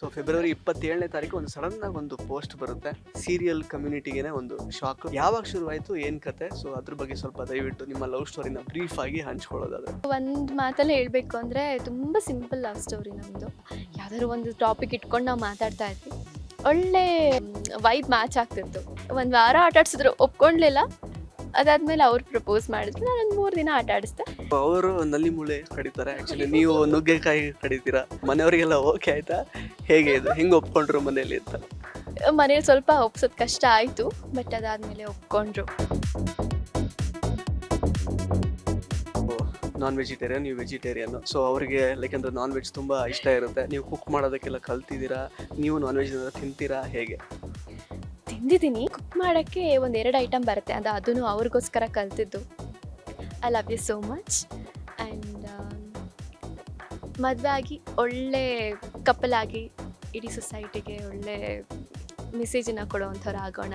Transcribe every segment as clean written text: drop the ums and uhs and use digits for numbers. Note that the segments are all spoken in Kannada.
ಸೊ ಫೆಬ್ರವರಿ 27ನೇ ತಾರೀಕು ಒಂದು ಸಡನ್ ಆಗಿ ಒಂದು ಪೋಸ್ಟ್ ಬರುತ್ತೆ. ಸೀರಿಯಲ್ ಕಮ್ಯುನಿಟಿಗೆನೆ ಒಂದು ಶಾಕ್. ಯಾವಾಗ ಶುರುವಾಯಿತು, ಏನ್ ಕತೆ? ಸೊ ಅದ್ರ ಬಗ್ಗೆ ಸ್ವಲ್ಪ ದಯವಿಟ್ಟು ನಿಮ್ಮ ಲವ್ ಸ್ಟೋರಿನ ಬ್ರೀಫ್ ಆಗಿ ಹಂಚ್ಕೊಳ್ಳೋದಾದ್ರೆ. ಒಂದು ಮಾತಲ್ಲಿ ಹೇಳಬೇಕು ಅಂದರೆ ತುಂಬ ಸಿಂಪಲ್ ಲವ್ ಸ್ಟೋರಿ ನಮ್ಮದು. ಯಾವ್ದಾದ್ರು ಒಂದು ಟಾಪಿಕ್ ಇಟ್ಕೊಂಡು ನಾವು ಮಾತಾಡ್ತಾ ಇದ್ವಿ, ಒಳ್ಳೆ ವೈಬ್ ಮ್ಯಾಚ್ ಆಗ್ತಿತ್ತು. ಒಂದು ವಾರ ಆಟ ಆಡಿಸಿದ್ರು, ಒಪ್ಕೊಂಡ್ಲಿಲ್ಲ. ಅದಾದ್ಮೇಲೆ ಅವ್ರು ಪ್ರಪೋಸ್ ಮಾಡಿದ್ರು, ನಾನು ಒಂದು 3 ದಿನ ಆಟ ಆಡಿಸ್ದೆ. ಅವರು ನಲ್ಲಿ ಮೂಳೆ ಕಡಿತಾರೆ, ಆಕ್ಚುಲಿ ನೀವು ನುಗ್ಗೆಕಾಯಿ ಕಡಿತೀರಾ. ಮನೆಯವರಿಗೆಲ್ಲ ಓಕೆ ಆಯ್ತಾ? ಹೇಗೆ ಇದು ಹೆಂಗ್ ಒಪ್ಕೊಂಡ್ರು ಮನೇಲಿ ಅಂತ? ಮನೇಲಿ ಸ್ವಲ್ಪ ಒಪ್ಸೋದು ಕಷ್ಟ ಆಯಿತು, ಬಟ್ ಅದಾದಮೇಲೆ ಒಪ್ಕೊಂಡ್ರು. ನಾನ್ ವೆಜಿಟೇರಿಯನ್, ನೀವು ವೆಜಿಟೇರಿಯನ್. ಸೊ ಅವರಿಗೆ ಲೈಕ್ ಅಂದ್ರೆ ನಾನ್ ವೆಜ್ ತುಂಬಾ ಇಷ್ಟ ಇರುತ್ತೆ. ನೀವು ಕುಕ್ ಮಾಡೋದಕ್ಕೆಲ್ಲ ಕಲ್ತಿದ್ದೀರಾ? ನೀವು ನಾನ್ ವೆಜ್ ತಿಂತೀರಾ ಹೇಗೆ? ತಿಂದಿದ್ದೀನಿ. ಕುಕ್ ಮಾಡೋಕ್ಕೆ 1-2 ಐಟಮ್ ಬರುತ್ತೆ, ಅದನ್ನು ಅವ್ರಿಗೋಸ್ಕರ ಕಲ್ತಿದ್ದು. I love you so much. And ಮದುವೆ ಆಗಿ ಒಳ್ಳೆ ಕಪಲ್ ಆಗಿ ಇಡೀ ಸೊಸೈಟಿಗೆ ಒಳ್ಳೆ ಮೆಸೇಜನ್ನು ಕೊಡೋವಂಥವ್ರು ಆಗೋಣ.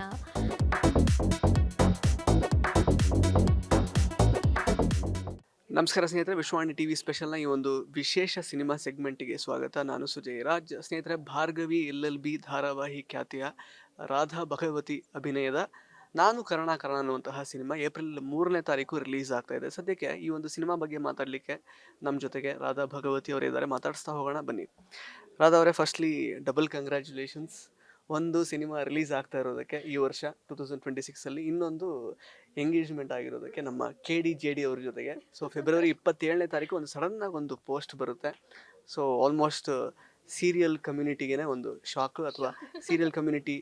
ನಮಸ್ಕಾರ ಸ್ನೇಹಿತರೆ, ವಿಶ್ವವಾಣಿ ಟಿವಿ ಸ್ಪೆಷಲ್ನ ಈ ಒಂದು ವಿಶೇಷ ಸಿನಿಮಾ ಸೆಗ್ಮೆಂಟಿಗೆ ಸ್ವಾಗತ. ನಾನು ಸುಜಯ್ ರಾಜ್. ಸ್ನೇಹಿತರೆ, ಭಾರ್ಗವಿ LLB ಧಾರಾವಾಹಿ ಖ್ಯಾತಿಯ ರಾಧಾ ಭಗವತಿ ಅಭಿನಯದ ನಾನು ಕರ್ಣ ಅನ್ನುವಂತಹ ಸಿನಿಮಾ ಏಪ್ರಿಲ್ 3ನೇ ತಾರೀಕು ರಿಲೀಸ್ ಆಗ್ತಾ ಇದೆ. ಸದ್ಯಕ್ಕೆ ಈ ಒಂದು ಸಿನಿಮಾ ಬಗ್ಗೆ ಮಾತಾಡಲಿಕ್ಕೆ ನಮ್ಮ ಜೊತೆಗೆ ರಾಧಾ ಭಗವತಿ ಅವರು ಇದ್ದಾರೆ. ಮಾತಾಡಿಸ್ತಾ ಹೋಗೋಣ ಬನ್ನಿ. ರಾಧಾ ಅವರೇ, ಫಸ್ಟ್ಲಿ ಡಬಲ್ ಕಂಗ್ರ್ಯಾಚುಲೇಷನ್ಸ್. ಒಂದು ಸಿನಿಮಾ ರಿಲೀಸ್ ಆಗ್ತಾ ಇರೋದಕ್ಕೆ ಈ ವರ್ಷ 2026 ಇನ್ನೊಂದು ಎಂಗೇಜ್ಮೆಂಟ್ ಆಗಿರೋದಕ್ಕೆ ನಮ್ಮ KD JD ಅವ್ರ ಜೊತೆಗೆ. ಸೊ ಫೆಬ್ರವರಿ 27ನೇ ತಾರೀಕು ಒಂದು ಸಡನ್ ಆಗಿ ಒಂದು ಪೋಸ್ಟ್ ಬರುತ್ತೆ. ಸೊ ಆಲ್ಮೋಸ್ಟ್ ಸೀರಿಯಲ್ ಕಮ್ಯುನಿಟಿಗೆ ಒಂದು ಶಾಕು, ಅಥವಾ ಸೀರಿಯಲ್ ಕಮ್ಯುನಿಟಿ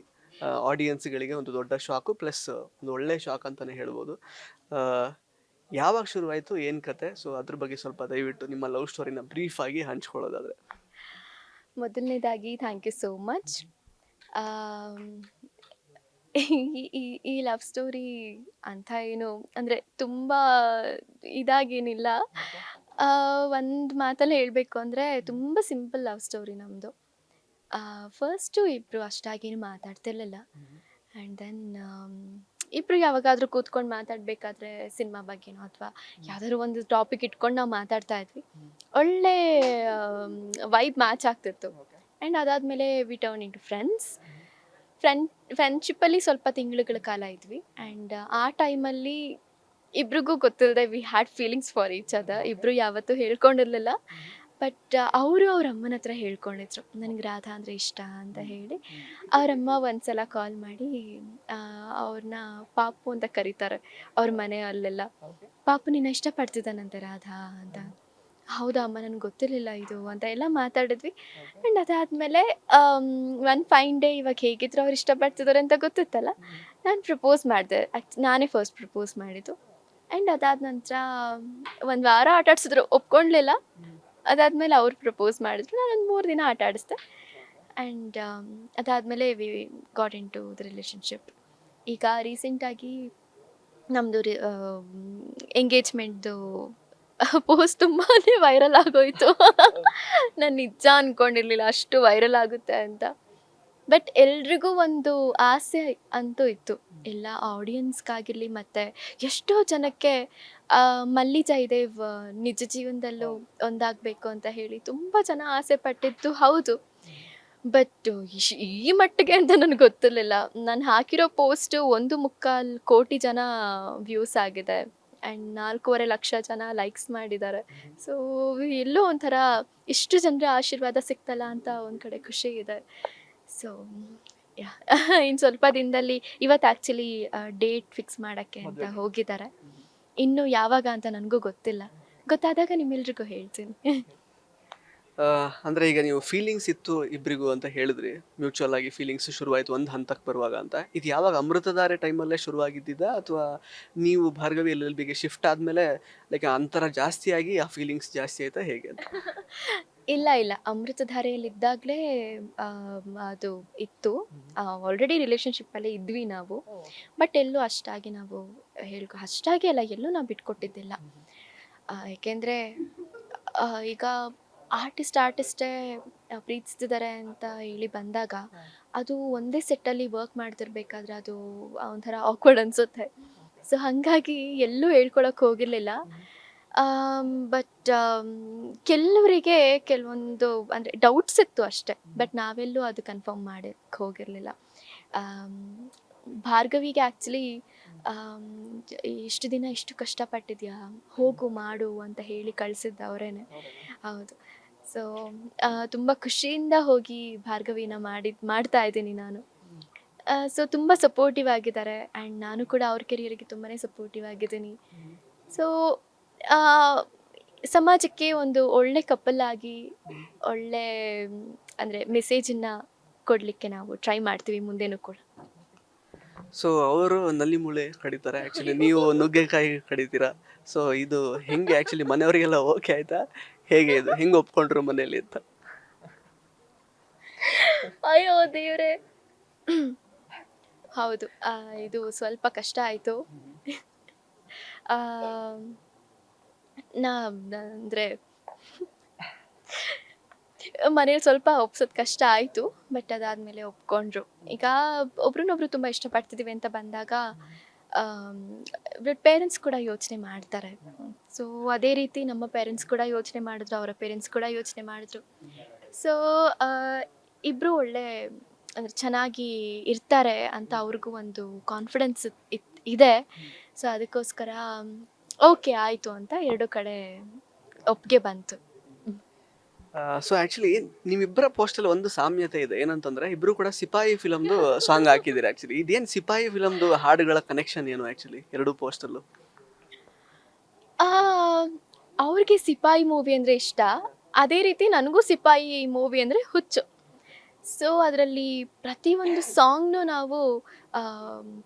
ಆಡಿಯನ್ಸ್ಗಳಿಗೆ ಒಂದು ದೊಡ್ಡ ಶಾಕು, ಪ್ಲಸ್ ಒಂದು ಒಳ್ಳೆ ಶಾಕ್ ಅಂತಲೇ ಹೇಳ್ಬೋದು. ಯಾವಾಗ ಶುರುವಾಯಿತು, ಏನು ಕತೆ? ಸೊ ಅದ್ರ ಬಗ್ಗೆ ಸ್ವಲ್ಪ ದಯವಿಟ್ಟು ನಿಮ್ಮ ಲವ್ ಸ್ಟೋರಿನ ಬ್ರೀಫ್ ಆಗಿ ಹಂಚ್ಕೊಳ್ಳೋದಾದ್ರೆ. ಮೊದಲನೇದಾಗಿ ಥ್ಯಾಂಕ್ ಯು ಸೋ ಮಚ್. ಈ ಲವ್ ಸ್ಟೋರಿ ಅಂತ ಏನು ಅಂದರೆ ತುಂಬ ಇದಾಗೇನಿಲ್ಲ. ಒಂದು ಮಾತಲ್ಲಿ ಹೇಳಬೇಕು ಅಂದರೆ ತುಂಬ ಸಿಂಪಲ್ ಲವ್ ಸ್ಟೋರಿ ನಮ್ಮದು. ಫಸ್ಟು ಇಬ್ಬರು ಅಷ್ಟಾಗೇನು ಮಾತಾಡ್ತಿರ್ಲಿಲ್ಲ. ಆ್ಯಂಡ್ ದೆನ್ ಇಬ್ಬರು ಯಾವಾಗಾದರೂ ಕೂತ್ಕೊಂಡು ಮಾತಾಡಬೇಕಾದ್ರೆ ಸಿನಿಮಾ ಬಗ್ಗೆನೋ ಅಥವಾ ಯಾವ್ದಾದ್ರು ಒಂದು ಟಾಪಿಕ್ ಇಟ್ಕೊಂಡು ನಾವು ಮಾತಾಡ್ತಾ ಇದ್ವಿ, ಒಳ್ಳೆ ವೈಬ್ ಮ್ಯಾಚ್ ಆಗ್ತಿತ್ತು. ಆ್ಯಂಡ್ ಅದಾದಮೇಲೆ ವಿ ಟರ್ನ್ ಇಂಟು ಫ್ರೆಂಡ್ಶಿಪ್ಪಲ್ಲಿ ಸ್ವಲ್ಪ ತಿಂಗಳುಗಳ ಕಾಲ ಇದ್ವಿ. ಆ್ಯಂಡ್ ಆ ಟೈಮಲ್ಲಿ ಇಬ್ರಿಗೂ ಗೊತ್ತಿಲ್ಲದೆ we had feelings for each other. ಇಬ್ಬರು ಯಾವತ್ತೂ ಹೇಳ್ಕೊಂಡಿರಲಿಲ್ಲ, ಬಟ್ ಅವರು ಅವ್ರ ಅಮ್ಮನ ಹತ್ರ ಹೇಳ್ಕೊಂಡಿದ್ರು, ನನಗೆ ರಾಧಾ ಅಂದರೆ ಇಷ್ಟ ಅಂತ ಹೇಳಿ. ಅವರಮ್ಮ ಒಂದು ಸಲ ಕಾಲ್ ಮಾಡಿ ಅವ್ರನ್ನ ಪಾಪು ಅಂತ ಕರೀತಾರೆ ಅವ್ರ ಮನೆ ಅಲ್ಲೆಲ್ಲ. ಪಾಪು ನಿನ್ನ ಇಷ್ಟಪಡ್ತಿದ್ದಾನಂತೆ ರಾಧಾ ಅಂತ. ಹೌದಾ ಅಮ್ಮ, ನನಗೆ ಗೊತ್ತಿರಲಿಲ್ಲ ಇದು ಅಂತ ಎಲ್ಲ ಮಾತಾಡಿದ್ವಿ. ಆ್ಯಂಡ್ ಅದಾದಮೇಲೆ ಒನ್ ಫೈನ್ ಡೇ, ಇವಾಗ ಹೇಗಿದ್ರು ಅವ್ರು ಇಷ್ಟಪಡ್ತಿದ್ದಾರೆ ಅಂತ ಗೊತ್ತಿತ್ತಲ್ಲ, ನಾನು ಪ್ರಪೋಸ್ ಮಾಡಿದೆ. ನಾನೇ ಫಸ್ಟ್ ಪ್ರಪೋಸ್ ಮಾಡಿದ್ದು. ಆ್ಯಂಡ್ ಅದಾದ ನಂತರ ಒಂದು ವಾರ ಆಟ ಆಡಿಸಿದ್ರು, ಒಪ್ಕೊಂಡ್ಲಿಲ್ಲ. ಅದಾದಮೇಲೆ ಅವ್ರು ಪ್ರಪೋಸ್ ಮಾಡಿದ್ರು, ನಾನೊಂದು 3 ದಿನ ಆಟ ಆಡಿಸ್ದೆ. ಆ್ಯಂಡ್ ಅದಾದಮೇಲೆ we got in to the relationship. ಈಗ ರೀಸೆಂಟಾಗಿ ನಮ್ಮದು ಎಂಗೇಜ್ಮೆಂಟ್ದು ಪೋಸ್ಟ್ ತುಂಬಾ ವೈರಲ್ ಆಗೋಯಿತು. ನಾನು ನಿಜ ಅಂದ್ಕೊಂಡಿರಲಿಲ್ಲ ಅಷ್ಟು ವೈರಲ್ ಆಗುತ್ತೆ ಅಂತ. ಬಟ್ ಎಲ್ರಿಗೂ ಒಂದು ಆಸೆ ಅಂತೂ ಇತ್ತು, ಎಲ್ಲ ಆಡಿಯನ್ಸ್ಗಾಗಿರಲಿ ಮತ್ತು ಎಷ್ಟೋ ಜನಕ್ಕೆ ಮಲ್ಲಿ ಜಯದೇವ್ ನಿಜ ಜೀವನದಲ್ಲೂ ಒಂದಾಗಬೇಕು ಅಂತ ಹೇಳಿ ತುಂಬ ಜನ ಆಸೆ ಪಟ್ಟಿದ್ದು ಹೌದು. ಬಟ್ ಈ ಮಟ್ಟಿಗೆ ಅಂತ ನನಗೆ ಗೊತ್ತಿರಲಿಲ್ಲ. ನಾನು ಹಾಕಿರೋ ಪೋಸ್ಟು 1.25 ಕೋಟಿ ಜನ ವ್ಯೂಸ್ ಆಗಿದೆ. ಆ್ಯಂಡ್ 4.5 ಲಕ್ಷ ಜನ ಲೈಕ್ಸ್ ಮಾಡಿದ್ದಾರೆ. ಸೊ ಎಲ್ಲೋ ಒಂಥರ ಇಷ್ಟು ಜನರ ಆಶೀರ್ವಾದ ಸಿಕ್ತಲ್ಲ ಅಂತ ಒಂದು ಕಡೆ ಖುಷಿ ಇದೆ. ಸೊ ಯಾ ಇನ್ನು ಸ್ವಲ್ಪ ದಿನದಲ್ಲಿ ಇವತ್ತು ಆ್ಯಕ್ಚುಲಿ ಡೇಟ್ ಫಿಕ್ಸ್ ಮಾಡೋಕ್ಕೆ ಅಂತ ಹೋಗಿದ್ದಾರೆ. ಇನ್ನು ಯಾವಾಗ ಅಂತ ನನಗೂ ಗೊತ್ತಿಲ್ಲ. ಗೊತ್ತಾದಾಗ ನಿಮ್ಮೆಲ್ರಿಗೂ ಹೇಳ್ತೀನಿ. ಅಂದ್ರೆ ಈಗ ನೀವು ಫೀಲಿಂಗ್ಸ್ ಇತ್ತು ಇಬ್ಬರಿಗೂ ಅಂತ ಹೇಳಿದ್ರಿ, ಮ್ಯೂಚುವಲ್ ಆಗಿ ಫೀಲಿಂಗ್ಸ್ ಶುರುವಾಯಿತು ಒಂದು ಹಂತಕ್ಕೆ ಬರುವಾಗ ಅಂತ. ಇದು ಯಾವಾಗ ಅಮೃತಧಾರೆ ಟೈಮಲ್ಲೇ ಶುರುವಾಗಿದ್ದಿದ್ದ, ಅಥವಾ ನೀವು ಭಾರ್ಗವಿ LLBಗೆ ಶಿಫ್ಟ್ ಆದಮೇಲೆ ಲೈಕ್ ಅಂತರ ಜಾಸ್ತಿ ಆಗಿ ಆ ಫೀಲಿಂಗ್ಸ್ ಜಾಸ್ತಿ ಆಯ್ತಾ ಹೇಗೆ ಅಂತ? ಇಲ್ಲ, ಅಮೃತಧಾರೆಯಲ್ಲಿದ್ದಾಗಲೇ ಅದು ಇತ್ತು. ಆಲ್ರೆಡಿ ರಿಲೇಷನ್ಶಿಪ್ಪಲ್ಲೇ ಇದ್ವಿ ನಾವು. ಬಟ್ ಎಲ್ಲೂ ಅಷ್ಟಾಗಿ ನಾವು ಅಷ್ಟಾಗಿ ಅಲ್ಲ, ಎಲ್ಲೂ ನಾವು ಬಿಟ್ಕೊಟ್ಟಿದ್ದಿಲ್ಲ. ಏಕೆಂದರೆ ಈಗ ಆರ್ಟಿಸ್ಟೇ ಪ್ರೀತಿಸ್ತಿದ್ದಾರೆ ಅಂತ ಹೇಳಿ ಬಂದಾಗ, ಅದು ಒಂದೇ ಸೆಟ್ಟಲ್ಲಿ ವರ್ಕ್ ಮಾಡ್ತಿರ್ಬೇಕಾದ್ರೆ ಅದು ಒಂಥರ ಆಕ್ವರ್ಡ್ ಅನಿಸುತ್ತೆ. ಸೊ ಹಾಗಾಗಿ ಎಲ್ಲೂ ಹೇಳ್ಕೊಳಕ್ಕೆ ಹೋಗಿರಲಿಲ್ಲ. ಬಟ್ ಕೆಲವರಿಗೆ ಕೆಲವೊಂದು ಅಂದರೆ ಡೌಟ್ಸ್ ಇತ್ತು ಅಷ್ಟೆ. ಬಟ್ ನಾವೆಲ್ಲೂ ಅದು ಕನ್ಫರ್ಮ್ ಮಾಡಕ್ಕೆ ಹೋಗಿರಲಿಲ್ಲ. ಭಾರ್ಗವಿಗೆ ಆ್ಯಕ್ಚುಲಿ ಇಷ್ಟು ದಿನ ಇಷ್ಟು ಕಷ್ಟಪಟ್ಟಿದ್ಯಾ, ಹೋಗು ಮಾಡು ಅಂತ ಹೇಳಿ ಕಳಿಸಿದ್ದು ಅವರೇನೆ. ಹೌದು. ಸೊ ತುಂಬ ಖುಷಿಯಿಂದ ಹೋಗಿ ಭಾರ್ಗವಿನ ಮಾಡ್ತಾ ಇದ್ದೀನಿ ನಾನು. ಸೊ ತುಂಬ ಸಪೋರ್ಟಿವ್ ಆಗಿದ್ದಾರೆ ಆ್ಯಂಡ್ ನಾನು ಕೂಡ ಅವ್ರ ಕೆರಿಯರ್ಗೆ ತುಂಬಾ ಸಪೋರ್ಟಿವ್ ಆಗಿದ್ದೀನಿ. ಸೊ ಸಮಾಜಕ್ಕೆ ಒಂದು ಒಳ್ಳೆ ಕಪಲ್ ಆಗಿ ಒಳ್ಳೆ ಅಂದರೆ ಮೆಸೇಜನ್ನು ಕೊಡಲಿಕ್ಕೆ ನಾವು ಟ್ರೈ ಮಾಡ್ತೀವಿ ಮುಂದೆನೂ ಕೂಡ. ಸೊ ಅವರು ನಲ್ಲಿ ಮೂಳೆ ಕಡಿತಾರೆ, ಆ್ಯಕ್ಚುಲಿ ನೀವು ನುಗ್ಗೆಕಾಯಿ ಕಡಿತೀರಾ. ಸೊ ಇದು ಹೆಂಗೆ ಆ್ಯಕ್ಚುಲಿ ಮನೆಯವರಿಗೆಲ್ಲ ಓಕೆ ಆಯ್ತಾ, ಹೇಗೆ ಇದು ಹೆಂಗೆ ಒಪ್ಕೊಂಡ್ರು ಮನೆಯಲ್ಲಿ ಅಂತ? ಅಯ್ಯೋ ದೇವ್ರೆ, ಹೌದು. ಇದು ಸ್ವಲ್ಪ ಕಷ್ಟ ಆಯಿತು. ನಾ ಅಂದರೆ ಮನೇಲಿ ಸ್ವಲ್ಪ ಒಪ್ಸೋದು ಕಷ್ಟ ಆಯಿತು. ಬಟ್ ಅದಾದಮೇಲೆ ಒಪ್ಕೊಂಡ್ರು. ಈಗ ಒಬ್ರನ್ನೊಬ್ರು ತುಂಬ ಇಷ್ಟಪಡ್ತಿದ್ದೀವಿ ಅಂತ ಬಂದಾಗ ಪೇರೆಂಟ್ಸ್ ಕೂಡ ಯೋಚನೆ ಮಾಡ್ತಾರೆ. ಸೊ ಅದೇ ರೀತಿ ನಮ್ಮ ಪೇರೆಂಟ್ಸ್ ಕೂಡ ಯೋಚನೆ ಮಾಡಿದ್ರು, ಅವರ ಪೇರೆಂಟ್ಸ್ ಕೂಡ ಯೋಚನೆ ಮಾಡಿದ್ರು. ಸೊ ಇಬ್ಬರು ಒಳ್ಳೆ ಅಂದರೆ ಚೆನ್ನಾಗಿ ಇರ್ತಾರೆ ಅಂತ ಅವ್ರಿಗೂ ಒಂದು ಕಾನ್ಫಿಡೆನ್ಸ್ ಇದೆ. ಸೊ ಅದಕ್ಕೋಸ್ಕರ ಓಕೆ ಆಯಿತು ಅಂತ ಎರಡು ಕಡೆ ಒಪ್ಪಿಗೆ ಬಂತು. ಸೊ ಆ್ಯಕ್ಚುಲಿ ನಿಮ್ಮಿಬ್ಬರ ಪೋಸ್ಟಲ್ಲಿ ಒಂದು ಸಾಮ್ಯತೆ ಇದೆ, ಏನಂತಂದ್ರೆ ಇಬ್ರು ಕೂಡ ಸಿಪಾಯಿ ಫಿಲಮ್ದು ಸಾಂಗ್ ಹಾಕಿದ್ದೀರಿ. ಆ್ಯಕ್ಚುಲಿ ಇದೇನು ಸಿಪಾಯಿ ಫಿಲಮ್ದು ಹಾಡುಗಳ ಕನೆಕ್ಷನ್ ಏನು ಆ್ಯಕ್ಚುಲಿ ಎರಡು ಪೋಸ್ಟಲ್ಲೂ? ಅವ್ರಿಗೆ ಸಿಪಾಯಿ ಮೂವಿ ಅಂದರೆ ಇಷ್ಟ, ಅದೇ ರೀತಿ ನನಗೂ ಸಿಪಾಯಿ ಮೂವಿ ಅಂದರೆ ಹುಚ್ಚು. ಸೊ ಅದರಲ್ಲಿ ಪ್ರತಿಯೊಂದು ಸಾಂಗ್ನು ನಾವು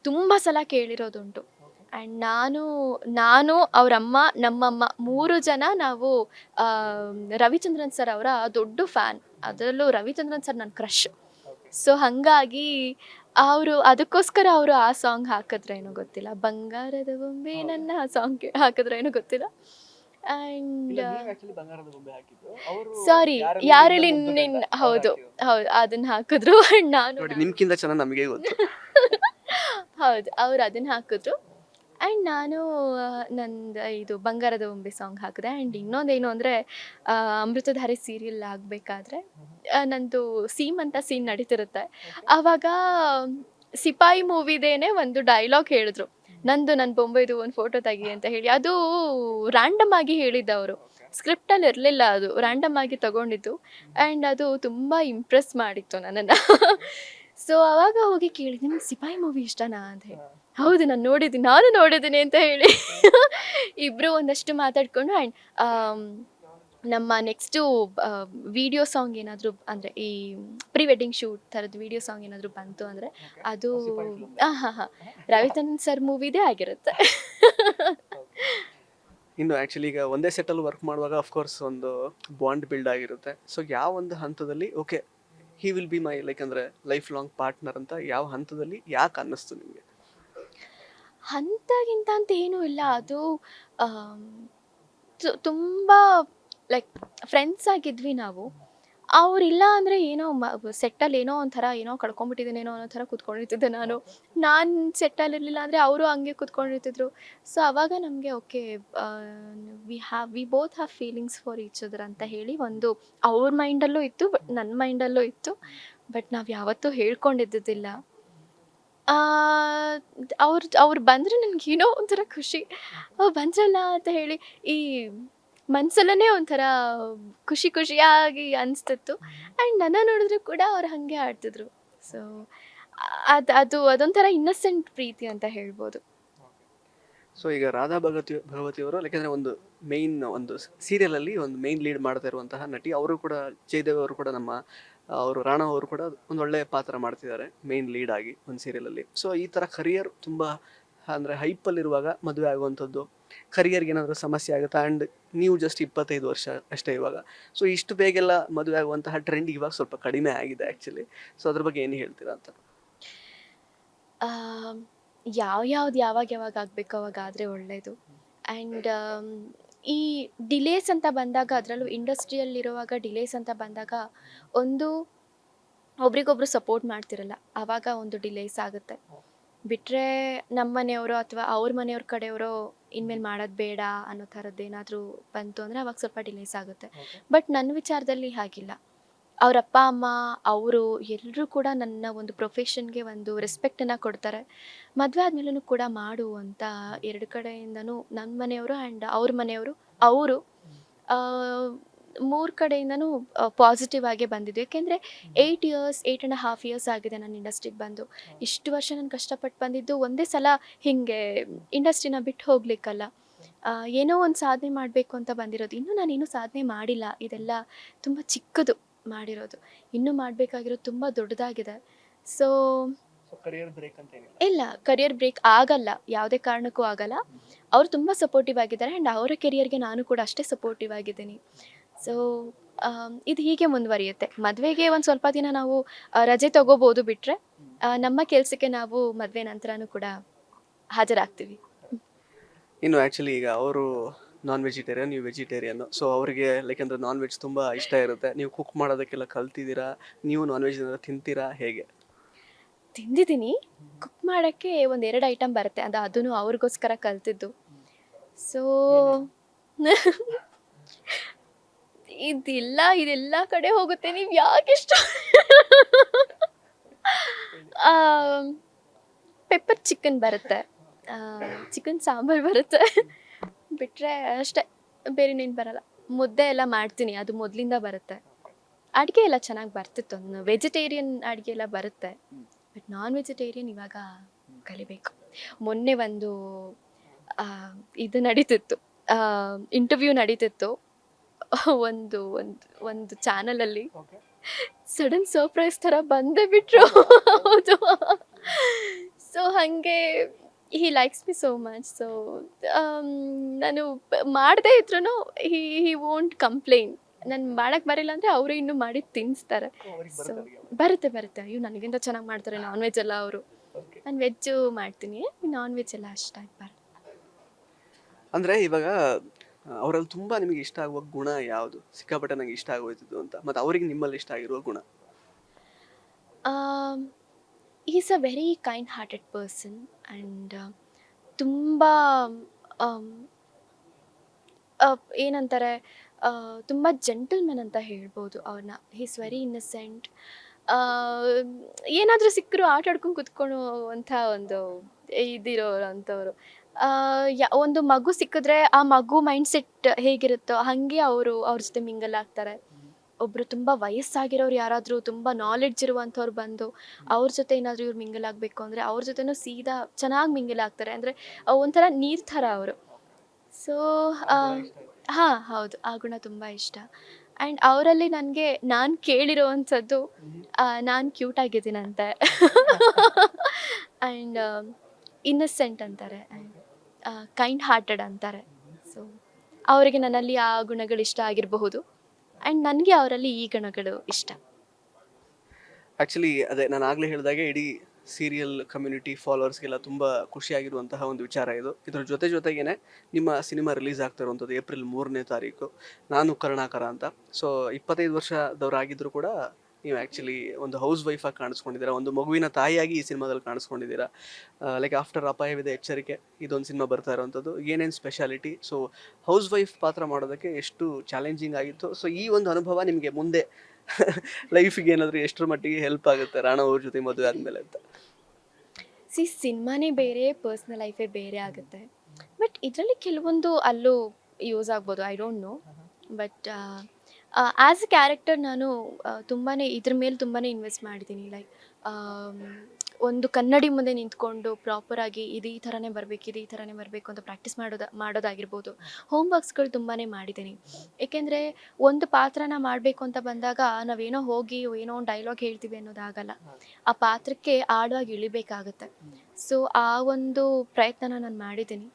ತುಂಬ ಸಲ ಕೇಳಿರೋದುಂಟು. ಆ್ಯಂಡ್ ನಾನು ಅವರಮ್ಮ, ನಮ್ಮಮ್ಮ 3 ಜನ ನಾವು ರವಿಚಂದ್ರನ್ ಸರ್ ಅವರ ದೊಡ್ಡ ಫ್ಯಾನ್. ಅದರಲ್ಲೂ ರವಿಚಂದ್ರನ್ ಸರ್ ನನ್ನ ಕ್ರಶ್. ಸೊ ಹಾಗಾಗಿ ಅದಕ್ಕೋಸ್ಕರ ಅವರು ಆ ಸಾಂಗ್ ಹಾಕಿದ್ರೇನೋ ಗೊತ್ತಿಲ್ಲ, ಬಂಗಾರದ ಬೊಂಬೆ ನನ್ನ ಸಾಂಗ್ ಹಾಕಿದ್ರೇನೋ ಗೊತ್ತಿಲ್ಲ. ಆ್ಯಂಡ್ ಸಾರಿ, ಯಾರಲ್ಲಿ ಹೌದು ಹೌದು ಅದನ್ನ ಹಾಕಿದ್ರು. ನಾನು ನೋಡಿ ನಿಮ್ಗಿಂತ ಚೆನ್ನಾಗಿ ನಮಗೆ ಗೊತ್ತು. ಹೌದು, ಅವ್ರು ಅದನ್ನ ಹಾಕಿದ್ರು. ಆ್ಯಂಡ್ ನಾನು ನಂದು ಇದು ಬಂಗಾರದ ಬೊಂಬೆ ಸಾಂಗ್ ಹಾಕಿದೆ. ಆ್ಯಂಡ್ ಇನ್ನೊಂದೇನು ಅಂದರೆ ಅಮೃತಧಾರೆ ಸೀರಿಯಲ್ ಆಗಬೇಕಾದ್ರೆ ನಂದು ಸೀಮಂತ ಸೀನ್ ನಡೀತಿರುತ್ತೆ. ಆವಾಗ ಸಿಪಾಯಿ ಮೂವಿದೇನೆ ಒಂದು ಡೈಲಾಗ್ ಹೇಳಿದ್ರು, ನನ್ನ ಬೊಂಬೆದು ಒಂದು ಫೋಟೋ ತೆಗಿ ಅಂತ ಹೇಳಿ. ಅದು ರ್ಯಾಂಡಮ್ ಆಗಿ ಹೇಳಿದ್ದವರು, ಸ್ಕ್ರಿಪ್ಟಲ್ಲಿ ಇರಲಿಲ್ಲ, ಅದು ರ್ಯಾಂಡಮ್ ಆಗಿ ತಗೊಂಡಿದ್ದು. ಆ್ಯಂಡ್ ಅದು ತುಂಬ ಇಂಪ್ರೆಸ್ ಮಾಡಿತ್ತು ನನ್ನನ್ನು. ಸೊ ಆವಾಗ ಹೋಗಿ ಕೇಳಿದೆ, ನಿಮ್ಗೆ ಸಿಪಾಯಿ ಮೂವಿ ಇಷ್ಟನಾ ಅಂತ ಹೇಳಿ. ಹೌದು, ನಾನು ನೋಡಿದ್ದೀನಿ ಅಂತ ಹೇಳಿ ಇಬ್ಬರು ಒಂದಷ್ಟು ಮಾತಾಡ್ಕೊಂಡು. ಆ್ಯಂಡ್ ನಮ್ಮ ನೆಕ್ಸ್ಟು ವಿಡಿಯೋ ಸಾಂಗ್ ಏನಾದರೂ ಅಂದರೆ ಈ ಪ್ರೀ ವೆಡ್ಡಿಂಗ್ ಶೂಟ್ ಥರದ್ದು ವಿಡಿಯೋ ಸಾಂಗ್ ಏನಾದರೂ ಬಂತು ಅಂದರೆ ಅದು ಹಾಂ ರವಿಚಂದ್ರನ್ ಸರ್ ಮೂವಿದೇ ಆಗಿರುತ್ತೆ. ಇನ್ನು ಆ್ಯಕ್ಚುಲಿ ಈಗ ಒಂದೇ ಸೆಟ್ಟಲ್ಲಿ ವರ್ಕ್ ಮಾಡುವಾಗ ಅಫ್ಕೋರ್ಸ್ ಒಂದು ಬಾಂಡ್ ಬಿಲ್ಡ್ ಆಗಿರುತ್ತೆ. ಸೊ ಯಾವ ಒಂದು ಹಂತದಲ್ಲಿ okay he will be my like ಅಂದರೆ ಲೈಫ್ ಲಾಂಗ್ ಪಾರ್ಟ್ನರ್ ಅಂತ ಯಾವ ಹಂತದಲ್ಲಿ ಯಾಕೆ ಅನ್ನಿಸ್ತು ನಿಮಗೆ? ಹಂತಗಿಂತ ಅಂತ ಏನೂ ಇಲ್ಲ, ಅದು ತುಂಬ ಲೈಕ್ ಫ್ರೆಂಡ್ಸ್ ಆಗಿದ್ವಿ ನಾವು. ಅವರಿಲ್ಲ ಅಂದರೆ ಏನೋ ಸೆಟ್ಟಲ್ಲಿ ಏನೋ ಒಂಥರ ಏನೋ ಕಳ್ಕೊಂಬಿಟ್ಟಿದ್ದೇನೇನೋ ಅನ್ನೋ ಥರ ಕೂತ್ಕೊಂಡಿರ್ತಿದ್ದೆ ನಾನು ಸೆಟ್ಟಲ್ಲಿರಲಿಲ್ಲ ಅಂದರೆ ಅವರು ಹಂಗೆ ಕೂತ್ಕೊಂಡಿರ್ತಿದ್ರು. ಸೊ ಆವಾಗ ನಮಗೆ okay, we both have feelings for each other ಅಂತ ಹೇಳಿ ಒಂದು ಅವ್ರ ಮೈಂಡಲ್ಲೂ ಇತ್ತು, ಬಟ್ ನನ್ನ ಮೈಂಡಲ್ಲೂ ಇತ್ತು. ಬಟ್ ನಾವು ಯಾವತ್ತೂ ಹೇಳ್ಕೊಂಡಿದ್ದಿದ್ದಿಲ್ಲ. ಅವ್ರು ಬಂದರೆ ನನಗೇನೋ ಒಂಥರ ಖುಷಿ, ಬಂದ್ರಲ್ಲ ಅಂತ ಹೇಳಿ ಈ ಮನಸ್ಸಲ್ಲೇ ಒಂಥರ ಖುಷಿಯಾಗಿ ಅನಿಸ್ತಿತ್ತು. ಆ್ಯಂಡ್ ನನ್ನ ನೋಡಿದ್ರು ಕೂಡ ಅವ್ರು ಹಾಗೆ ಆಡ್ತಿದ್ರು. ಸೊ ಅದೊಂಥರ ಇನ್ನಸೆಂಟ್ ಪ್ರೀತಿ ಅಂತ ಹೇಳ್ಬೋದು. ಸೊ ಈಗ ರಾಧಾ ಭಗವತಿಯವರು ಯಾಕೆಂದರೆ ಒಂದು ಮೇಯ್ನ್ ಒಂದು ಸೀರಿಯಲಲ್ಲಿ ಒಂದು ಮೇಯ್ನ್ ಲೀಡ್ ಮಾಡ್ತಾ ಇರುವಂತಹ ನಟಿ. ಅವರು ಕೂಡ ಜಯದೇವ್ ಅವರು ಕೂಡ ಅವರು ರಾಣಾ ಅವರು ಕೂಡ ಒಂದು ಒಳ್ಳೆಯ ಪಾತ್ರ ಮಾಡ್ತಿದ್ದಾರೆ ಮೇಯ್ನ್ ಲೀಡ್ ಆಗಿ ಒಂದು ಸೀರಿಯಲಲ್ಲಿ. ಸೊ ಈ ಥರ ಕರಿಯರ್ ತುಂಬ ಅಂದರೆ ಹೈಪಲ್ಲಿರುವಾಗ ಮದುವೆ ಆಗುವಂಥದ್ದು, ಕರಿಯರ್ಗೆ ಏನಾದರೂ ಸಮಸ್ಯೆ ಆಗುತ್ತಾ? ಆ್ಯಂಡ್ ನೀವು ಜಸ್ಟ್ 25 ವರ್ಷ ಅಷ್ಟೇ ಇವಾಗ. ಸೊ ಇಷ್ಟು ಬೇಗೆಲ್ಲ ಮದುವೆ ಆಗುವಂತಹ ಟ್ರೆಂಡ್ ಇವಾಗ ಸ್ವಲ್ಪ ಕಡಿಮೆ ಆಗಿದೆ ಆ್ಯಕ್ಚುಲಿ. ಸೊ ಅದ್ರ ಬಗ್ಗೆ ಏನು ಹೇಳ್ತೀರಾ ಅಂತ? ಯಾವ್ದು ಯಾವಾಗ ಆಗಬೇಕು ಅವಾಗ ಆದರೆ ಒಳ್ಳೆಯದು. ಆ್ಯಂಡ್ ಈ ಡಿಲೇಸ್ ಅಂತ ಬಂದಾಗ, ಅದರಲ್ಲೂ ಇಂಡಸ್ಟ್ರಿಯಲ್ಲಿರುವಾಗ ಡಿಲೇಸ್ ಅಂತ ಬಂದಾಗ ಒಬ್ರಿಗೊಬ್ರು ಸಪೋರ್ಟ್ ಮಾಡ್ತಿರಲ್ಲ, ಆವಾಗ ಒಂದು ಡಿಲೇಸ್ ಆಗುತ್ತೆ. ಬಿಟ್ಟರೆ ನಮ್ಮ ಮನೆಯವರು ಅಥವಾ ಅವ್ರ ಮನೆಯವ್ರ ಕಡೆಯವರು ಇನ್ಮೇಲೆ ಮಾಡೋದು ಬೇಡ ಅನ್ನೋ ಥರದ್ದು ಏನಾದರೂ ಬಂತು ಅಂದರೆ ಅವಾಗ ಸ್ವಲ್ಪ ಡಿಲೇಸ್ ಆಗುತ್ತೆ. ಓಕೆ. ಬಟ್ ನನ್ನ ವಿಚಾರದಲ್ಲಿ ಹಾಗಿಲ್ಲ. ಅವ್ರ ಅಪ್ಪ ಅಮ್ಮ ಅವರು ಎಲ್ಲರೂ ಕೂಡ ನನ್ನ ಒಂದು ಪ್ರೊಫೆಷನ್ಗೆ ಒಂದು ರೆಸ್ಪೆಕ್ಟನ್ನು ಕೊಡ್ತಾರೆ. ಮದುವೆ ಆದಮೇಲೂ ಕೂಡ ಮಾಡು ಅಂತ ಎರಡು ಕಡೆಯಿಂದನೂ ನನ್ನ ಮನೆಯವರು ಆ್ಯಂಡ್ ಅವ್ರ ಮನೆಯವರು ಅವರು ಮೂರು ಕಡೆಯಿಂದನೂ ಪಾಸಿಟಿವ್ ಆಗೇ ಬಂದಿದ್ದು. ಏಕೆಂದರೆ 8.5 ಇಯರ್ಸ್ ಆಗಿದೆ ನಾನು ಇಂಡಸ್ಟ್ರಿಗೆ ಬಂದು. ಇಷ್ಟು ವರ್ಷ ನಾನು ಕಷ್ಟಪಟ್ಟು ಬಂದಿದ್ದು ಒಂದೇ ಸಲ ಹೀಗೆ ಇಂಡಸ್ಟ್ರಿನ ಬಿಟ್ಟು ಹೋಗ್ಲಿಕ್ಕಲ್ಲ. ಏನೋ ಒಂದು ಸಾಧನೆ ಮಾಡಬೇಕು ಅಂತ ಬಂದಿರೋದು. ಇನ್ನೂ ನಾನೇನು ಸಾಧನೆ ಮಾಡಿಲ್ಲ. ಇದೆಲ್ಲ ತುಂಬ ಚಿಕ್ಕದು ಮಾಡಿರೋದು. ಇನ್ನೂ ಮಾಡಬೇಕಾಗಿರೋದು ತುಂಬ ದೊಡ್ಡದಾಗಿದೆ. ಸೊ ಕರಿಯರ್ ಬ್ರೇಕ್ ಅಂತ ಏನಿಲ್ಲ. ಇಲ್ಲ, ಕರಿಯರ್ ಬ್ರೇಕ್ ಆಗಲ್ಲ, ಯಾವುದೇ ಕಾರಣಕ್ಕೂ ಆಗಲ್ಲ. ಅವ್ರು ತುಂಬ ಸಪೋರ್ಟಿವ್ ಆಗಿದ್ದಾರೆ ಆ್ಯಂಡ್ ಅವರ ಕೆರಿಯರ್ಗೆ ನಾನು ಕೂಡ ಅಷ್ಟೇ ಸಪೋರ್ಟಿವ್ ಆಗಿದ್ದೀನಿ. ಸೊ ಇದು ಹೀಗೆ ಮುಂದುವರಿಯುತ್ತೆ. ಮದುವೆಗೆ ಒಂದು ಸ್ವಲ್ಪ ದಿನ ನಾವು ರಜೆ ತಗೋಬೋದು ಬಿಟ್ಟರೆ ನಮ್ಮ ಕೆಲಸಕ್ಕೆ ನಾವು ಮದುವೆ ನಂತರನೂ ಕೂಡ ಹಾಜರಾಗ್ತೀವಿ. ಇನ್ನು ಆ್ಯಕ್ಚುಲಿ ಈಗ ಅವರು ನಾನ್ ವೆಜಿಟೇರಿಯನ್, ನೀವು ವೆಜಿಟೇರಿಯನ್. ಸೊ ಅವರಿಗೆ ಲೈಕ್ ಅಂದರೆ ನಾನ್ ವೆಜ್ ತುಂಬ ಇಷ್ಟ ಇರುತ್ತೆ. ನೀವು ಕುಕ್ ಮಾಡೋದಕ್ಕೆಲ್ಲ ಕಲ್ತಿದ್ದೀರಾ? ನೀವು ನಾನ್ ವೆಜ್ ತಿಂತೀರಾ ಹೇಗೆ? ತಿಂದಿದ್ದೀನಿ. ಕುಕ್ ಮಾಡೋಕ್ಕೆ ಒಂದು 2 ಐಟಮ್ ಬರುತ್ತೆ. ಅದೂ ಅವ್ರಿಗೋಸ್ಕರ ಕಲ್ತಿದ್ದು. ಸೊ ಇದೆಲ್ಲ ಕಡೆ ಹೋಗುತ್ತೆ. ನೀವು ಯಾಕೆಷ್ಟು ಪೆಪ್ಪರ್ ಚಿಕನ್ ಬರುತ್ತೆ, ಚಿಕನ್ ಸಾಂಬಾರು ಬರುತ್ತೆ, ಬಿಟ್ಟರೆ ಅಷ್ಟೇ, ಬೇರೆನೇನು ಬರಲ್ಲ. ಮುದ್ದೆ ಎಲ್ಲ ಮಾಡ್ತೀನಿ, ಅದು ಮೊದಲಿಂದ ಬರುತ್ತೆ. ಅಡುಗೆ ಎಲ್ಲ ಚೆನ್ನಾಗಿ ಬರ್ತಿತ್ತು. ವೆಜಿಟೇರಿಯನ್ ಅಡುಗೆ ಎಲ್ಲ ಬರುತ್ತೆ, ಬಟ್ ನಾನ್ ವೆಜಿಟೇರಿಯನ್ ಇವಾಗ ಕಲಿಬೇಕು. ಮೊನ್ನೆ ಒಂದು ಇದು ನಡೀತಿತ್ತು, ಇಂಟರ್ವ್ಯೂ ನಡೀತಿತ್ತು ಒಂದು ಒಂದು ಒಂದು ಚಾನಲಲ್ಲಿ. ಸಡನ್ ಸರ್ಪ್ರೈಸ್ ಥರ ಬಂದೇ ಬಿಟ್ರು. ಹೌದು. ಸೊ ಹಾಗೆ he likes me so much. So ನಾನು ಮಾಡದೇ ಇದ್ರೂ ಹಿ ವೋಂಟ್ ಕಂಪ್ಲೇನ್. ನಾನು ಮಾಡೋಕ್ಕೆ ಬರಿಲ್ಲ ಅಂದರೆ ಅವರೇ ಇನ್ನೂ ಮಾಡಿ ತಿನ್ನಿಸ್ತಾರೆ. ಸೊ ಬರುತ್ತೆ. ಅಯ್ಯೋ, ನನಗಿಂತ ಚೆನ್ನಾಗಿ ಮಾಡ್ತಾರೆ ನಾನ್ ವೆಜ್ ಎಲ್ಲ ಅವರು. ನಾನು ವೆಜ್ಜು ಮಾಡ್ತೀನಿ, ನಾನ್ ವೆಜ್ ಎಲ್ಲ ಅಷ್ಟಾಗಿ ಬರಲ್ಲ. ಅಂದರೆ ಇವಾಗ ಅವರಲ್ಲಿ ತುಂಬ ನಿಮಗೆ ಇಷ್ಟ ಆಗುವ ಗುಣ ಯಾವುದು? ಸಿಕ್ಕಾಪಟ್ಟೆ ನನಗೆ ಇಷ್ಟ ಆಗೋಯ್ತಿದ್ದು ಅಂತ, ಮತ್ತು ಅವರಿಗೆ ನಿಮ್ಮಲ್ಲಿ ಇಷ್ಟ ಆಗಿರುವ ಗುಣ? Is a very kind hearted person and ತುಂಬ ಏನಂತಾರೆ, ತುಂಬ ಜೆಂಟಲ್ಮೆನ್ ಅಂತ ಹೇಳ್ಬೋದು ಅವ್ರನ್ನ. Is very innocent. ಏನಾದರೂ ಸಿಕ್ಕರೂ ಆಟ ಆಡ್ಕೊಂಡು ಕುತ್ಕೊಳ್ಳೋ ಅಂಥ ಒಂದು ಇದಿರೋ ಅಂಥವ್ರು. ಒಂದು ಮಗು ಸಿಕ್ಕಿದ್ರೆ ಆ ಮಗು ಮೈಂಡ್ ಸೆಟ್ ಹೇಗಿರುತ್ತೋ ಹಾಗೆ ಅವ್ರ ಜೊತೆ ಮಿಂಗಲ್ ಆಗ್ತಾರೆ. ಒಬ್ಬರು ತುಂಬ ವಯಸ್ಸಾಗಿರೋರು ಯಾರಾದರೂ ತುಂಬ ನಾಲೆಡ್ಜ್ ಇರುವಂಥವ್ರು ಬಂದು ಅವ್ರ ಜೊತೆ ಏನಾದರೂ ಇವ್ರು ಮಿಂಗಲ್ ಆಗಬೇಕು ಅಂದರೆ ಅವ್ರ ಜೊತೆನೂ ಸೀದಾ ಚೆನ್ನಾಗಿ ಮಿಂಗಲ್ ಆಗ್ತಾರೆ. ಅಂದರೆ ಒಂಥರ ನೀರು ಥರ ಅವರು. ಸೊ ಹಾಂ, ಹೌದು, ಆ ಗುಣ ತುಂಬ ಇಷ್ಟ. ಆ್ಯಂಡ್ ಅವರಲ್ಲಿ ನಾನು ಕೇಳಿರೋವಂಥದ್ದು, ನಾನು ಕ್ಯೂಟ್ ಆಗಿದ್ದೀನಂತೆ ಆ್ಯಂಡ್ ಇನ್ನಸೆಂಟ್ ಅಂತಾರೆ ಆ್ಯಂಡ್ ಕೈಂಡ್ ಹಾರ್ಟೆಡ್ ಅಂತಾರೆ. ಸೊ ಅವರಿಗೆ ನನ್ನಲ್ಲಿ ಆ ಗುಣಗಳು ಇಷ್ಟ ಆಗಿರಬಹುದು ಆ್ಯಂಡ್ ನನಗೆ ಅವರಲ್ಲಿ ಈ ಗುಣಗಳು ಇಷ್ಟ. ಆ್ಯಕ್ಚುಲಿ ಅದೇ ನಾನು ಆಗಲೇ ಹೇಳಿದಾಗೆ ಇಡೀ ಸೀರಿಯಲ್ ಕಮ್ಯುನಿಟಿ ಫಾಲೋವರ್ಸ್ಗೆಲ್ಲ ತುಂಬ ಖುಷಿಯಾಗಿರುವಂತಹ ಒಂದು ವಿಚಾರ ಇದು. ಇದರ ಜೊತೆಗೇನೆ ನಿಮ್ಮ ಸಿನಿಮಾ ರಿಲೀಸ್ ಆಗ್ತಾ ಇರುವಂಥದ್ದು ಏಪ್ರಿಲ್ 3ನೇ ತಾರೀಕು, ನಾನು ಕರುಣಾಕರ ಅಂತ. ಸೊ 25 ವರ್ಷದವರಾಗಿದ್ದರೂ ಕೂಡ ನೀವು ಆ್ಯಕ್ಚುಲಿ ಒಂದು ಹೌಸ್ ವೈಫಾಗಿ ಕಾಣಿಸ್ಕೊಂಡಿದ್ದೀರಾ, ಒಂದು ಮಗುವಿನ ತಾಯಿಯಾಗಿ ಈ ಸಿನಿಮಾದಲ್ಲಿ ಕಾಣಿಸ್ಕೊಂಡಿದ್ದೀರಾ. ಲೈಕ್ ಆಫ್ಟರ್ ಅಪಾಯವಿದೆ ಎಚ್ಚರಿಕೆ, ಇದೊಂದು ಸಿನಿಮಾ ಬರ್ತಾ ಇರೋವಂಥದ್ದು. ಏನೇನು ಸ್ಪೆಷಾಲಿಟಿ? ಸೊ ಹೌಸ್ ವೈಫ್ ಪಾತ್ರ ಮಾಡೋದಕ್ಕೆ ಎಷ್ಟು ಚಾಲೆಂಜಿಂಗ್ ಆಗಿತ್ತು? ಸೊ ಈ ಒಂದು ಅನುಭವ ನಿಮಗೆ ಮುಂದೆ ಲೈಫಿಗೆ ಏನಾದರೂ ಎಷ್ಟರ ಮಟ್ಟಿಗೆ ಹೆಲ್ಪ್ ಆಗುತ್ತೆ ರಾಣಾ ಅವ್ರ ಜೊತೆ ಮದುವೆ ಆದಮೇಲೆ ಅಂತ? ಸಿನಿಮಾನೇ ಬೇರೆ, ಪರ್ಸ್ನಲ್ ಲೈಫೇ ಬೇರೆ ಆಗುತ್ತೆ. ಬಟ್ ಇದರಲ್ಲಿ ಕೆಲವೊಂದು ಅಲ್ಲೂ ಯೂಸ್ ಆಗ್ಬೋದು, I don't know. But as A character ನಾನು ತುಂಬಾ ಇದ್ರ ಮೇಲೆ ತುಂಬಾ ಇನ್ವೆಸ್ಟ್ ಮಾಡಿದ್ದೀನಿ. ಲೈಕ್ ಒಂದು ಕನ್ನಡಿ ಮುಂದೆ ನಿಂತ್ಕೊಂಡು ಪ್ರಾಪರಾಗಿ ಇದು ಈ ಥರನೇ ಬರಬೇಕು ಅಂತ ಪ್ರಾಕ್ಟೀಸ್ ಮಾಡೋದಾಗಿರ್ಬೋದು. ಹೋಮ್ವರ್ಕ್ಸ್ಗಳು ತುಂಬಾ ಮಾಡಿದ್ದೀನಿ. ಏಕೆಂದರೆ ಒಂದು ಪಾತ್ರನ ಮಾಡಬೇಕು ಅಂತ ಬಂದಾಗ ನಾವೇನೋ ಹೋಗಿ ಏನೋ ಒಂದು ಡೈಲಾಗ್ ಹೇಳ್ತೀವಿ ಅನ್ನೋದಾಗಲ್ಲ, ಆ ಪಾತ್ರಕ್ಕೆ ಆಳವಾಗಿ ಇಳಿಬೇಕಾಗತ್ತೆ. ಸೊ ಆ ಒಂದು ಪ್ರಯತ್ನನ ನಾನು ಮಾಡಿದ್ದೀನಿ.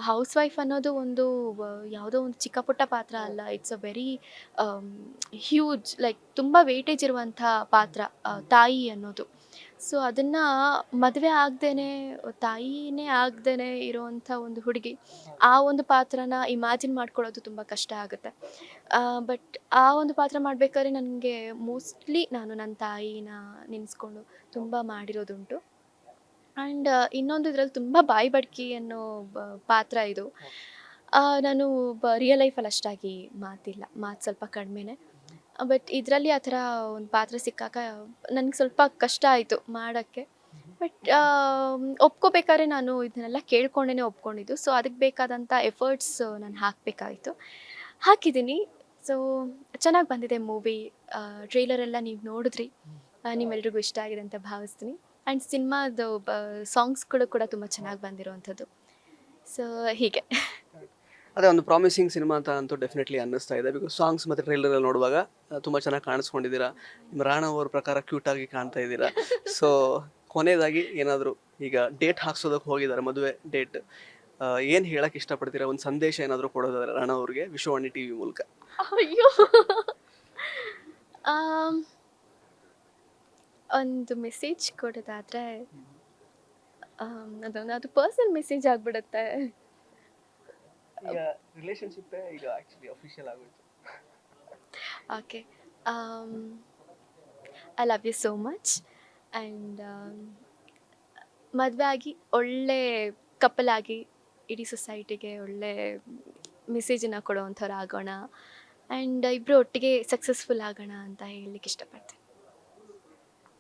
ಹೌಸ್ ವೈಫ್ ಅನ್ನೋದು ಒಂದು ಯಾವುದೋ ಒಂದು ಚಿಕ್ಕ ಪುಟ್ಟ ಪಾತ್ರ ಅಲ್ಲ. It's a very huge, like ತುಂಬ ವೇಟೇಜ್ ಇರುವಂಥ ಪಾತ್ರ ತಾಯಿ ಅನ್ನೋದು. ಸೊ ಅದನ್ನು ಮದುವೆ ತಾಯಿನೇ ಆಗದೇ ಇರೋವಂಥ ಒಂದು ಹುಡುಗಿ ಆ ಒಂದು ಪಾತ್ರನ ಇಮ್ಯಾಜಿನ್ ಮಾಡ್ಕೊಳ್ಳೋದು ತುಂಬ ಕಷ್ಟ ಆಗುತ್ತೆ. ಬಟ್ ಆ ಒಂದು ಪಾತ್ರ ಮಾಡಬೇಕಾದ್ರೆ ನಾನು ನನ್ನ ತಾಯಿನ ನೆನೆಸ್ಕೊಂಡು ತುಂಬ ಮಾಡಿರೋದುಂಟು. ಆ್ಯಂಡ್ ಇನ್ನೊಂದು ಇದರಲ್ಲಿ ತುಂಬ ಬಾಯಿ ಬಡ್ಕಿ ಅನ್ನೋ ಪಾತ್ರ ಇದು. ನಾನು ರಿಯಲ್ ಲೈಫಲ್ಲಿ ಅಷ್ಟಾಗಿ ಮಾತು ಸ್ವಲ್ಪ ಕಡಿಮೆನೇ. ಬಟ್ ಇದರಲ್ಲಿ ಆ ಥರ ಒಂದು ಪಾತ್ರ ಸಿಕ್ಕಾಗ ನನಗೆ ಸ್ವಲ್ಪ ಕಷ್ಟ ಆಯಿತು ಮಾಡೋಕ್ಕೆ. ಬಟ್ ಒಪ್ಕೋಬೇಕಾದ್ರೆ ನಾನು ಇದನ್ನೆಲ್ಲ ಕೇಳ್ಕೊಂಡೇ ಒಪ್ಕೊಂಡಿದ್ದು. ಸೊ ಅದಕ್ಕೆ ಬೇಕಾದಂಥ ಎಫರ್ಟ್ಸ್ ನಾನು ಹಾಕಬೇಕಾಯಿತು, ಹಾಕಿದ್ದೀನಿ. ಸೊ ಚೆನ್ನಾಗಿ ಬಂದಿದೆ ಮೂವಿ. ಟ್ರೈಲರೆಲ್ಲ ನೀವು ನೋಡಿದ್ರಿ, ನಿಮ್ಮೆಲ್ರಿಗೂ ಇಷ್ಟ ಆಗಿದೆ ಅಂತ ಭಾವಿಸ್ತೀನಿ. ಆ್ಯಂಡ್ ಸಿನಿಮಾದು ಸಾಂಗ್ಸ್ಗಳು ಕೂಡ ತುಂಬ ಚೆನ್ನಾಗಿ ಬಂದಿರೋವಂಥದ್ದು. ಸೊ ಹೀಗೆ. ಅದೇ ಒಂದು ಪ್ರಾಮಿಸಿಂಗ್ ಸಿನಿಮಾ ಅಂತ ಅಂತೂ ಡೆಫಿನೆಟ್ಲಿ ಅನ್ನಿಸ್ತಾ ಇದೆ. ಬಿಕಾಸ್ ಸಾಂಗ್ಸ್ ಮತ್ತು ಟ್ರೈಲರಲ್ಲಿ ನೋಡುವಾಗ ತುಂಬ ಚೆನ್ನಾಗಿ ಕಾಣಿಸ್ಕೊಂಡಿದ್ದೀರಾ. ನಿಮ್ಮ ರಾಣಾ ಅವ್ರ ಪ್ರಕಾರ ಕ್ಯೂಟಾಗಿ ಕಾಣ್ತಾ ಇದ್ದೀರಾ. ಸೊ ಕೊನೆಯದಾಗಿ ಏನಾದರೂ ಈಗ ಡೇಟ್ ಹಾಕ್ಸೋದಕ್ಕೆ ಹೋಗಿದ್ದಾರೆ, ಮದುವೆ ಡೇಟ್, ಏನು ಹೇಳಕ್ಕೆ ಇಷ್ಟಪಡ್ತೀರಾ? ಒಂದು ಸಂದೇಶ ಏನಾದರೂ ಕೊಡೋದಾದ್ರೆ ರಾಣಾ ಅವ್ರಿಗೆ ವಿಶ್ವವಾಣಿ ಟಿ ವಿ ಮೂಲಕ. ಅಯ್ಯೋ, ಒಂದು ಮೆಸೇಜ್ ಕೊಡೋದಾದರೆ ಅದು ಪರ್ಸನಲ್ ಮೆಸೇಜ್ ಆಗಿಬಿಡುತ್ತೆ. ಈಗ ರಿಲೇಶನ್ಶಿಪ್ಪೇ ಈಗ ಆ್ಯಕ್ಚುಲಿ ಅಫಿಷಿಯಲ್ ಆಗೋಯ್ತು. Okay, I love you so much. And ಮದುವೆ ಆಗಿ ಒಳ್ಳೆ ಕಪಲ್ ಆಗಿ ಇಡೀ ಸೊಸೈಟಿಗೆ ಒಳ್ಳೆ ಮೆಸೇಜನ್ನು ಕೊಡೋವಂಥವ್ರು ಆಗೋಣ. ಆ್ಯಂಡ್ ಇಬ್ಬರು ಒಟ್ಟಿಗೆ ಸಕ್ಸಸ್ಫುಲ್ ಆಗೋಣ ಅಂತ ಹೇಳಲಿಕ್ಕೆ ಇಷ್ಟಪಡ್ತೀನಿ.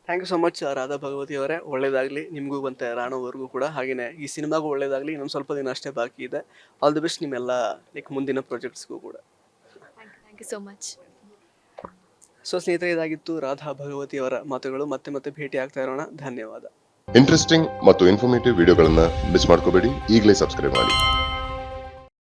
Thank you so much Radha Bhagavathi ಅವರೇ. ಒಳ್ಳೇದಾಗಲಿ ನಿಮಗೂ ಮತ್ತು ರಾಣಾ ಅವ್ರಿಗೂ ಕೂಡ. ಹಾಗೆಯೇ ಈ ಸಿನಿಮಾಗೂ ಒಳ್ಳೇದಾಗಲಿ. ಇನ್ನೊಂದು ಸ್ವಲ್ಪ ದಿನ ಅಷ್ಟೇ ಬಾಕಿ ಇದೆ. ಆಲ್ ದಿ ಬೆಸ್ಟ್ ನಿಮ್ಮೆಲ್ಲ ಮುಂದಿನ ಪ್ರಾಜೆಕ್ಟ್ಸ್ಗೂ ಕೂಡ. Thank you so much. So ಸ್ನೇಹಿತರೆ, ಇದಾಗಿತ್ತು ರಾಧಾ ಭಗವತಿ ಅವರ ಮಾತುಗಳು. ಮತ್ತೆ ಭೇಟಿ ಆಗ್ತಾ ಇರೋಣ. ಧನ್ಯವಾದ. ಇಂಟ್ರೆಸ್ಟಿಂಗ್ ಮತ್ತು ಇನ್ಫಾರ್ಮೇಟಿವ್ ವಿಡಿಯೋಗಳನ್ನ ಮಿಸ್ ಮಾಡ್ಕೋಬೇಡಿ. ಈಗಲೇ ಸಬ್ಸ್ಕ್ರೈಬ್ ಮಾಡಿ.